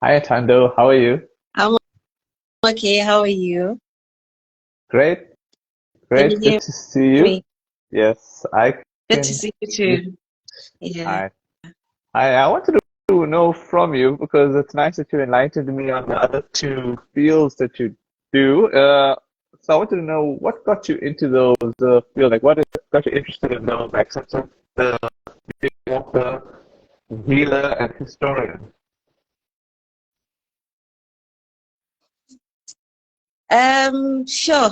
Hi, Ntando. How are you? I'm okay. How are you? Great, Can you great. Good hear to see you. me? Yes, I Good to can. see you Yes. too. Yeah. Hi. I wanted to know from you because it's nice that you enlightened me on the other two fields that you do. So I wanted to know what got you into those fields. Like, got you interested in those, like, such as the author, healer, and historian. Sure.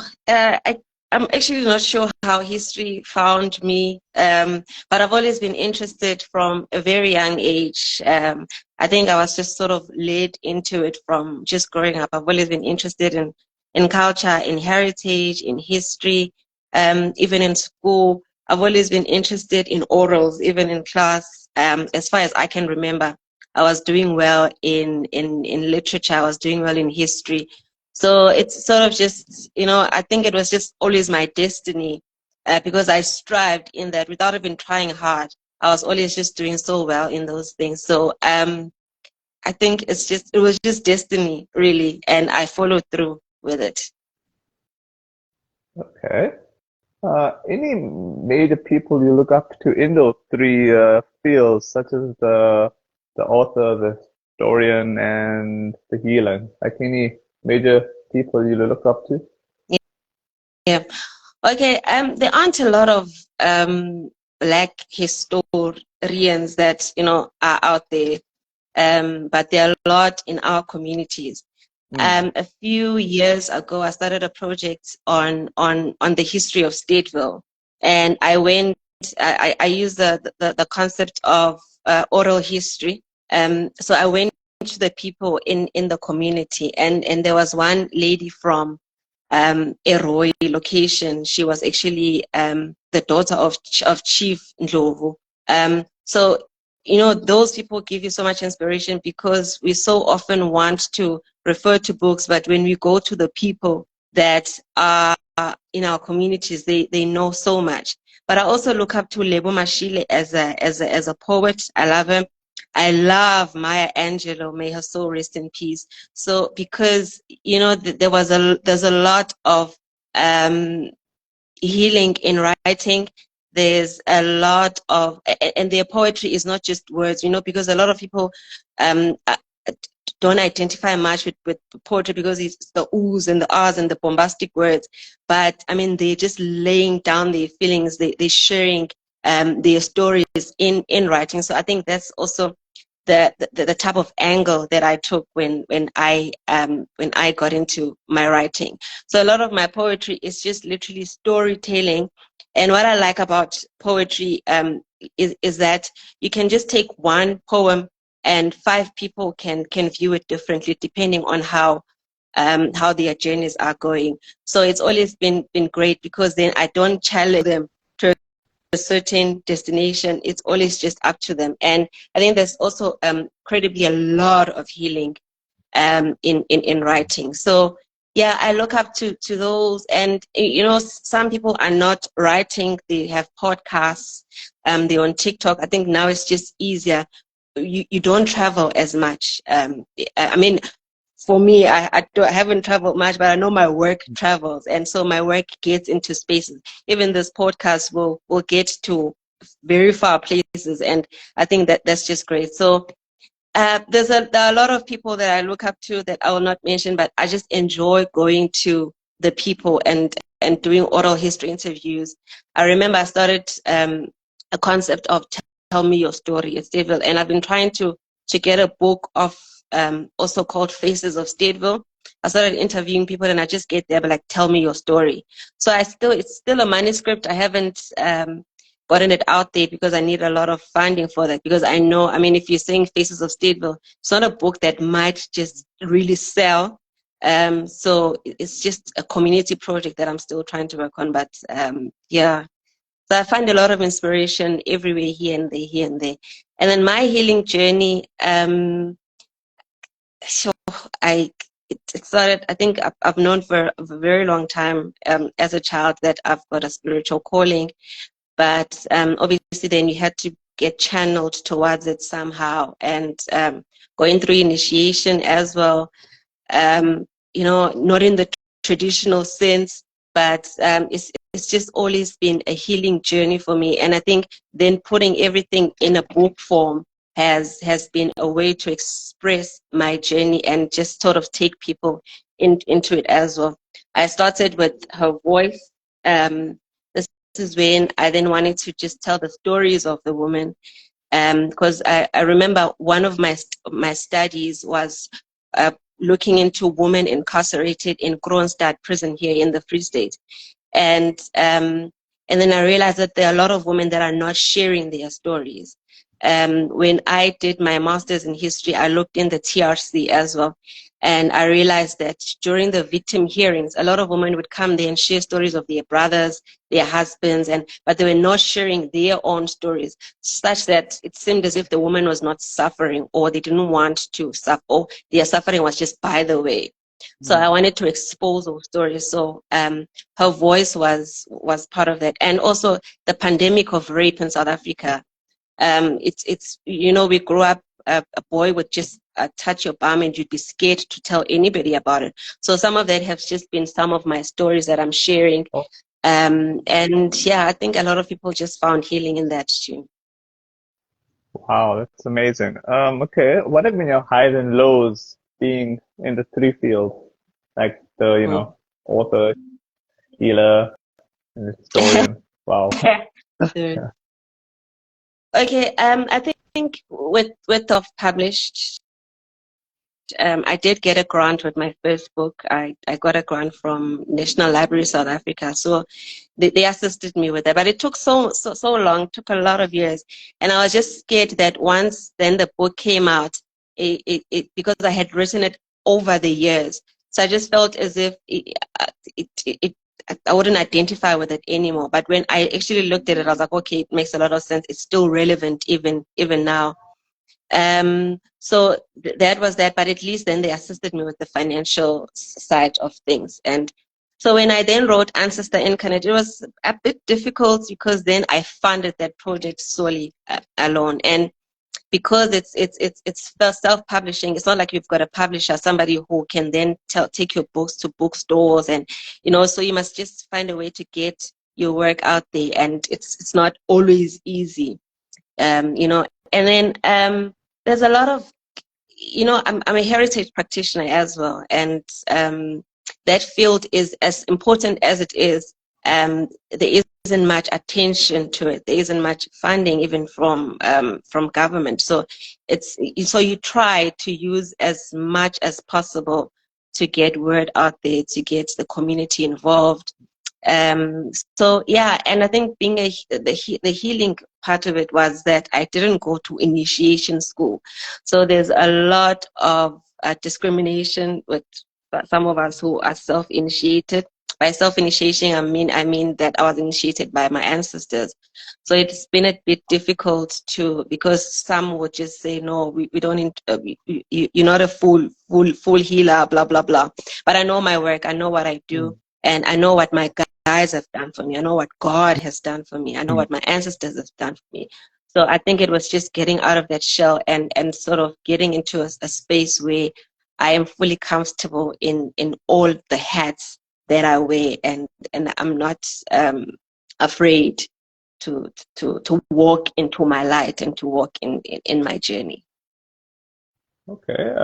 I'm actually not sure how history found me, but I've always been interested from a very young age. I think I was just sort of led into it from just growing up. I've always been interested in culture, in heritage, in history, even in school. I've always been interested in orals, even in class. As far as I can remember, I was doing well in literature. I was doing well in history. So it's sort of just, I think it was just always my destiny, because I strived in that without even trying hard. I was always just doing so well in those things. So I think it was just destiny, really, and I followed through with it. Okay. Any major people you look up to in those three fields, such as the author, the historian, and the healer? Like any major people you look up to? Yeah. Okay. There aren't a lot of black historians that are out there, but there are a lot in our communities. Hmm. A few years ago, I started a project on the history of Stateville, and I used the concept of oral history. So I went to the people in the community, and there was one lady from a Roy location. She was actually the daughter of Chief Ndlovu. So those people give you so much inspiration because we so often want to refer to books, but when we go to the people that are in our communities, they know so much. But I also look up to Lebo Mashile as a poet. I love him. I love Maya Angelou. May her soul rest in peace. So because there's a lot of um, healing in writing. There's a lot of, and their poetry is not just words, because a lot of people um, uh, don't identify much with poetry because it's the oohs and the ahs and the bombastic words. But I mean, they're just laying down their feelings, they're sharing their stories in writing. So I think that's also the type of angle that I took when I got into my writing. So a lot of my poetry is just literally storytelling. And what I like about poetry is that you can just take one poem and five people can view it differently depending on how their journeys are going. So it's always been great because then I don't challenge them to a certain destination. It's always just up to them. And I think there's also incredibly a lot of healing in writing. So yeah, I look up to those, and some people are not writing; they have podcasts. They're on TikTok. I think now it's just easier. You don't travel as much. I mean, for me, I haven't traveled much, but I know my work travels, and so my work gets into spaces. Even this podcast will get to very far places, and I think that's just great. So there are a lot of people that I look up to that I will not mention, but I just enjoy going to the people and doing oral history interviews. I remember I started a concept of tell me your story at Stateville, and I've been trying to get a book of also called Faces of Stateville. I started interviewing people, and I just get there, but like, tell me your story. So it's still a manuscript. I haven't gotten it out there because I need a lot of funding for that. Because I know, I mean, if you're saying Faces of Stateville, it's not a book that might just really sell. So it's just a community project that I'm still trying to work on. But yeah, so I find a lot of inspiration everywhere, here and there, here and there. And then my healing journey, so I it started. I think I've known for a very long time as a child that I've got a spiritual calling, but obviously then you had to get channeled towards it somehow. And going through initiation as well, you know, not in the traditional sense, but it's just always been a healing journey for me. And I think then putting everything in a book form has been a way to express my journey and just sort of take people into it as well. I started with her voice. This is when I then wanted to just tell the stories of the woman, because I remember one of my studies was looking into women incarcerated in Kroonstad prison here in the Free State. And then I realized that there are a lot of women that are not sharing their stories. When I did my master's in history, I looked in the TRC as well. And I realized that during the victim hearings, a lot of women would come there and share stories of their brothers, their husbands, but they were not sharing their own stories, such that it seemed as if the woman was not suffering, or they didn't want to suffer, or their suffering was just by the way. So I wanted to expose those stories. So her voice was part of that. And also the pandemic of rape in South Africa. It's you know, we grew up, a boy would just touch your bum and you'd be scared to tell anybody about it. So some of that has just been some of my stories that I'm sharing. Oh, And yeah, I think a lot of people just found healing in that too. wow, that's amazing. Okay, what have been your highs and lows being in the three fields, like the, you Mm. know, author, healer, and historian? Wow. Sure. Okay, I think with self-published, I did get a grant with my first book. I got a grant from National Library South Africa, so they assisted me with that. But it took so long, took a lot of years, and I was just scared that once then the book came out, because I had written it over the years, so I just felt as if I wouldn't identify with it anymore. But when I actually looked at it, I was like, okay, it makes a lot of sense. It's still relevant even now. So that was that, but at least then they assisted me with the financial side of things. And so when I then wrote Ancestor Incarnate, it was a bit difficult because then I funded that project solely alone. And because it's self-publishing, it's not like you've got a publisher, somebody who can then take your books to bookstores, and you know, so you must just find a way to get your work out there, and it's not always easy, you know. And then there's a lot of, you know, I'm a heritage practitioner as well, and that field is as important as it is. There isn't much attention to it. There isn't much funding even from government. So so you try to use as much as possible to get word out there, to get the community involved. So yeah, and I think being the healing part of it was that I didn't go to initiation school. So there's a lot of discrimination with some of us who are self-initiated. By self-initiation, I mean that I was initiated by my ancestors. So it's been a bit difficult because some would just say, no, we don't need, you're not a full healer, blah, blah, blah. But I know my work, I know what I do, and I know what my guides have done for me. I know what God has done for me. I know what my ancestors have done for me. So I think it was just getting out of that shell and sort of getting into a space where I am fully comfortable in all the hats that I wear, and I'm not afraid to walk into my light and to walk in my journey. Okay.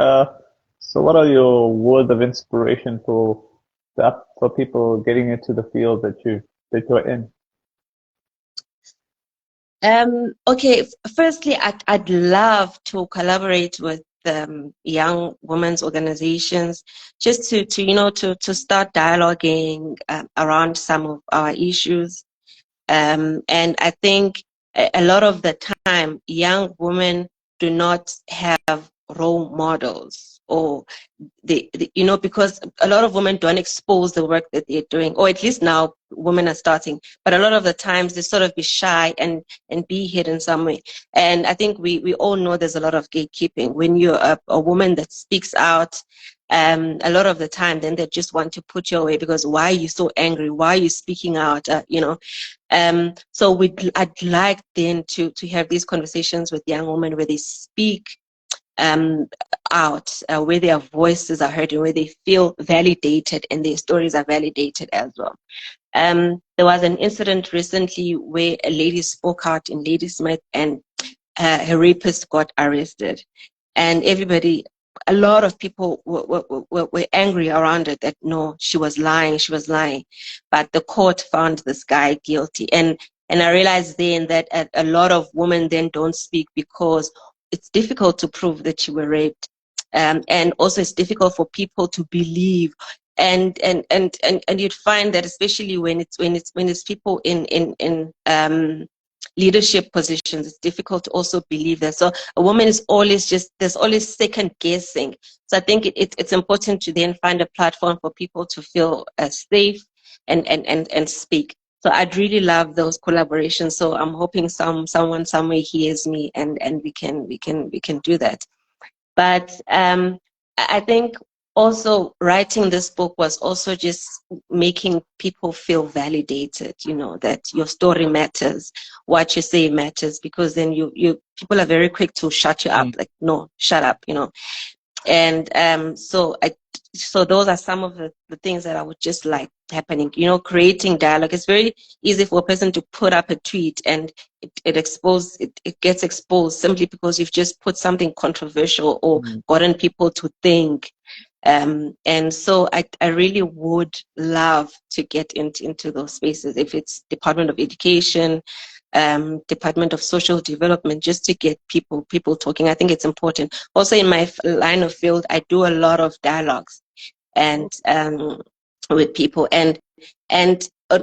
So what are your words of inspiration for people getting into the field that you're in? Okay, firstly, I'd love to collaborate with young women's organizations, just to you know, to start dialoguing around some of our issues. And I think a lot of the time, young women do not have role models, or you know, because a lot of women don't expose the work that they're doing, or at least now women are starting, but a lot of the times they sort of be shy and be hidden some way. And I think we all know there's a lot of gatekeeping when you're a woman that speaks out. a lot of the time, then they just want to put you away because why are you so angry? Why are you speaking out? You know, so I'd like then to have these conversations with young women where they speak um, out, where their voices are heard and where they feel validated and their stories are validated as well. There was an incident recently where a lady spoke out in Ladysmith and her rapist got arrested. And everybody, a lot of people were angry around it that no, she was lying, she was lying. But the court found this guy guilty. And I realized then that a lot of women then don't speak because it's difficult to prove that you were raped. And also it's difficult for people to believe. And you'd find that especially when it's people in leadership positions, it's difficult to also believe that. So a woman is always there's always second guessing. So I think it's important to then find a platform for people to feel safe and speak. So I'd really love those collaborations. So I'm hoping someone somewhere hears me and we can do that. But I think also writing this book was also just making people feel validated, you know, that your story matters, what you say matters, because then people are very quick to shut you up, like, no, shut up, you know. And so those are some of the things that I would just like happening, you know, creating dialogue. It's very easy for a person to put up a tweet and it gets exposed simply because you've just put something controversial or gotten people to think. And so I really would love to get into those spaces, if it's Department of Education, Department of Social Development, just to get people talking. I think it's important. Also in my line of field, I do a lot of dialogues and with people and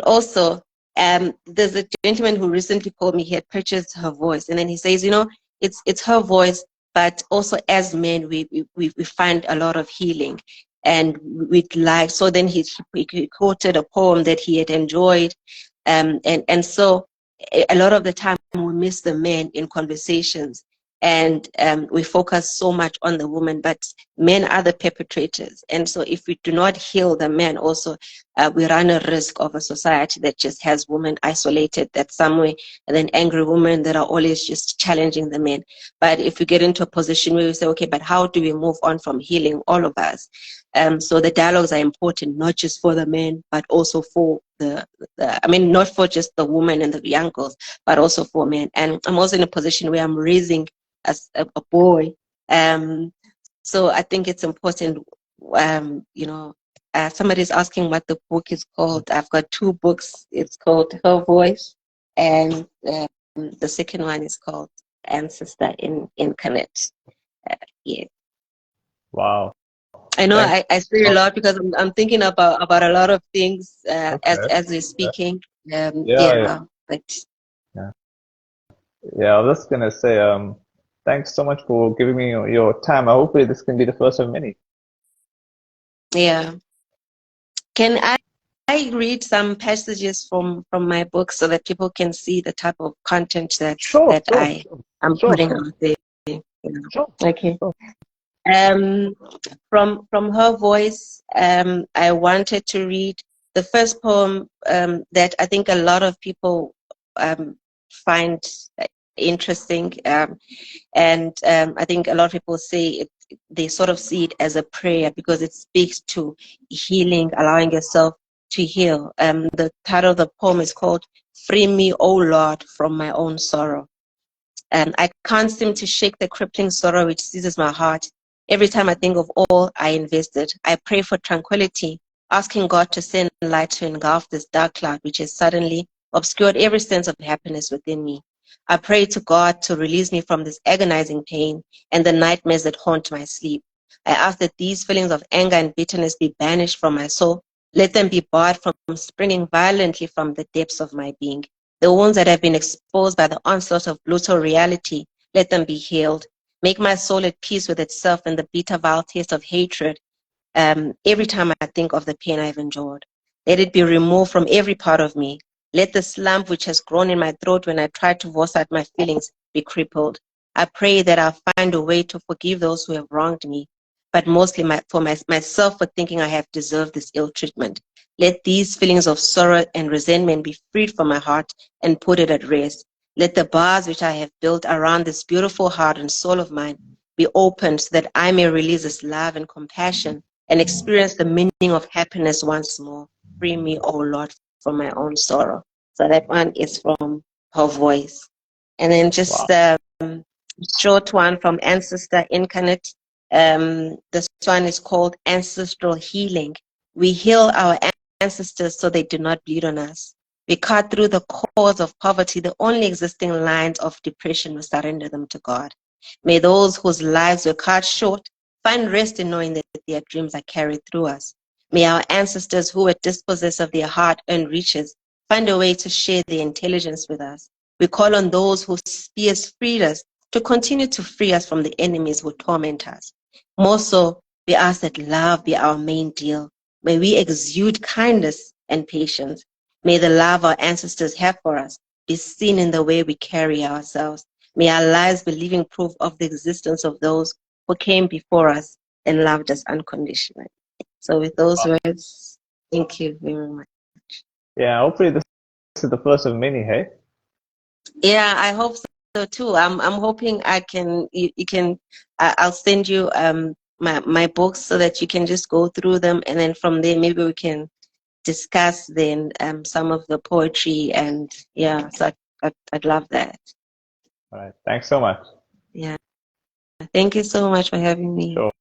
also there's a gentleman who recently called me. He had purchased Her Voice, and then he says, you know, it's her voice, but also as men we find a lot of healing, and we'd like. So then he quoted a poem that he had enjoyed, and so a lot of the time we miss the men in conversations, and we focus so much on the woman, but men are the perpetrators. And so if we do not heal the men also, we run a risk of a society that just has women isolated that some way, and then angry women that are always just challenging the men. But if we get into a position where we say, okay, but how do we move on from healing all of us? So the dialogues are important, not just for the men, but also for I mean, not for just the women and the young girls, but also for men. And I'm also in a position where I'm raising as a boy. So I think it's important, you know, somebody's asking what the book is called. I've got two books. It's called Her Voice, and the second one is called Ancestor Incarnate. Yeah. Wow. I know Thanks. I say a lot because I'm thinking about a lot of things as we're speaking. Yeah. But Yeah. Yeah, I was just gonna say, thanks so much for giving me your time. Hopefully this can be the first of many. yeah. Can I read some passages from my book so that people can see the type of content that Sure. I'm putting out there? You know? Sure. Okay. From Her Voice, I wanted to read the first poem that I think a lot of people find interesting, and I think a lot of people say they sort of see it as a prayer because it speaks to healing, allowing yourself to heal. The title of the poem is called "Free Me, O Lord, from My Own Sorrow." I can't seem to shake the crippling sorrow which seizes my heart. Every time I think of all I invested, I pray for tranquility, asking God to send light to engulf this dark cloud which has suddenly obscured every sense of happiness within me. I pray to God to release me from this agonizing pain and the nightmares that haunt my sleep. I ask that these feelings of anger and bitterness be banished from my soul. Let them be barred from springing violently from the depths of my being. The wounds that have been exposed by the onslaught of brutal reality, let them be healed. Make my soul at peace with itself and the bitter, vile taste of hatred every time I think of the pain I've endured. Let it be removed from every part of me. Let the slump which has grown in my throat when I try to voice out my feelings be crippled. I pray that I'll find a way to forgive those who have wronged me. but mostly myself for thinking I have deserved this ill treatment. Let these feelings of sorrow and resentment be freed from my heart and put it at rest. Let the bars which I have built around this beautiful heart and soul of mine be opened so that I may release this love and compassion and experience the meaning of happiness once more. Free me, O Lord, from my own sorrow. So that one is from her voice. And then just Wow. short one from Ancestor Incarnate. This one is called Ancestral Healing. We heal our ancestors so they do not bleed on us. We cut through the cause of poverty, the only existing lines of depression. We surrender them to God. May those whose lives were cut short find rest in knowing that their dreams are carried through us. May our ancestors who were dispossessed of their hard-earned riches find a way to share their intelligence with us. We call on those whose spears freed us to continue to free us from the enemies who torment us. More so, we ask that love be our main deal. May we exude kindness and patience. May the love our ancestors have for us be seen in the way we carry ourselves. May our lives be living proof of the existence of those who came before us and loved us unconditionally. So with those words, thank you very much. Yeah, hopefully this is the first of many, hey? Yeah, I hope so too. I'm hoping I can you can I'll send you my books so that you can just go through them, and then from there maybe we can discuss then some of the poetry, and yeah, so I'd love that. All right. Thanks so much. Yeah. Thank you so much for having me. Sure.